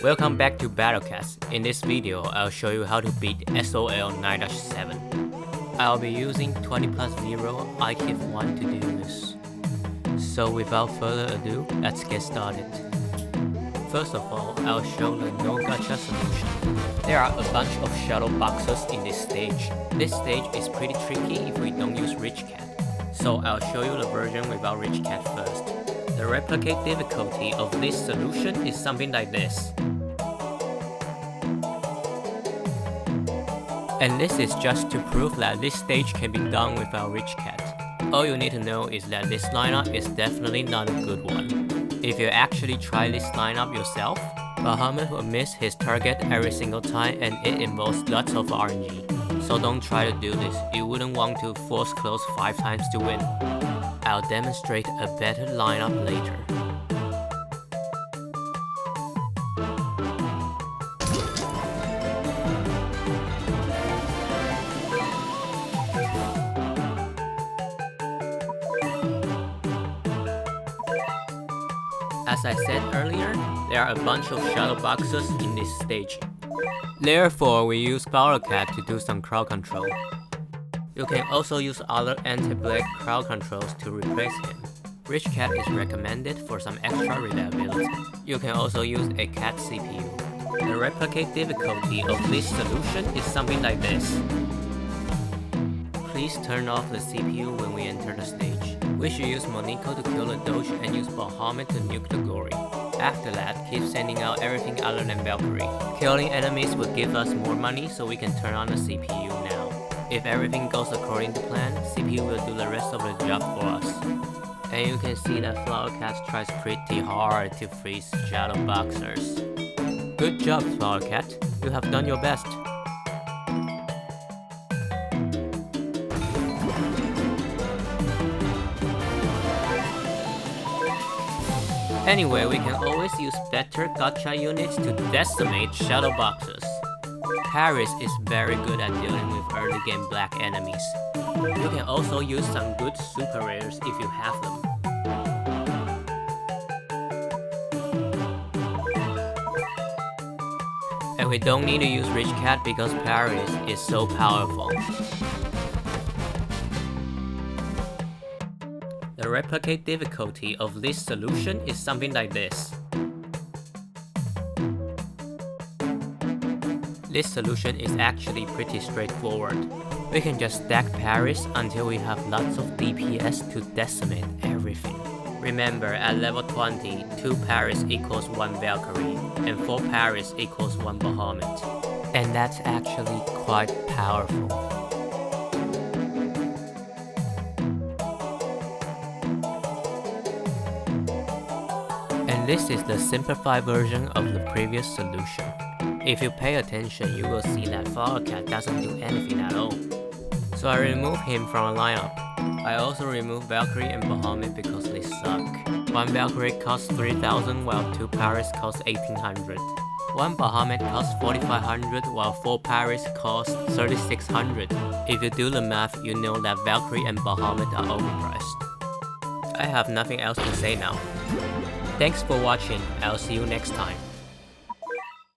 Welcome back to Battlecast. In this video, I'll show you how to beat SoL 9-7. I'll be using 20+0 IKIF1 to do this. So without further ado, let's get started. First of all, I'll show the No Gacha Solution. There are a bunch of shadow boxes in this stage. This stage is pretty tricky if we don't use Rich Cat. So I'll show you the version without Rich Cat first. The replicate difficulty of this solution is something like this. And this is just to prove that this stage can be done without Rich Cat. All you need to know is that this lineup is definitely not a good one. If you actually try this lineup yourself, Bahamut will miss his target every single time and it involves lots of RNG. So don't try to do this, you wouldn't want to force close 5 times to win. I'll demonstrate a better lineup later. As I said earlier, there are a bunch of shadow boxes in this stage. Therefore, we use Battlecat to do some crowd control. You can also use other anti-black crowd controls to replace him. Rich Cat is recommended for some extra reliability. You can also use a cat CPU. The replicate difficulty of this solution is something like this. Please turn off the CPU when we enter the stage. We should use Moniko to kill the Doge and use Bahamut to nuke the Gory. After that, keep sending out everything other than Valkyrie. Killing enemies will give us more money so we can turn on the CPU now. If everything goes according to plan, CPU will do the rest of the job for us. And you can see that Flowercat tries pretty hard to freeze shadow boxers. Good job, Flowercat. You have done your best. Anyway, we can always use better gacha units to decimate shadow boxes. Paris is very good at dealing with early game black enemies. You can also use some good super rares if you have them. And we don't need to use Rich Cat because Paris is so powerful. The replicate difficulty of this solution is something like this. This solution is actually pretty straightforward. We can just stack Paris until we have lots of DPS to decimate everything. Remember, at level 20, 2 Paris equals 1 Valkyrie, and 4 Paris equals 1 Bahamut. And that's actually quite powerful. And this is the simplified version of the previous solution. If you pay attention, you will see that Flowercat doesn't do anything at all. So I remove him from the lineup. I also remove Valkyrie and Bahamut because they suck. 1 Valkyrie costs 3000 while 2 Paris costs 1800. 1 Bahamut costs 4500 while 4 Paris costs 3600. If you do the math, you know that Valkyrie and Bahamut are overpriced. I have nothing else to say now. Thanks for watching, I'll see you next time.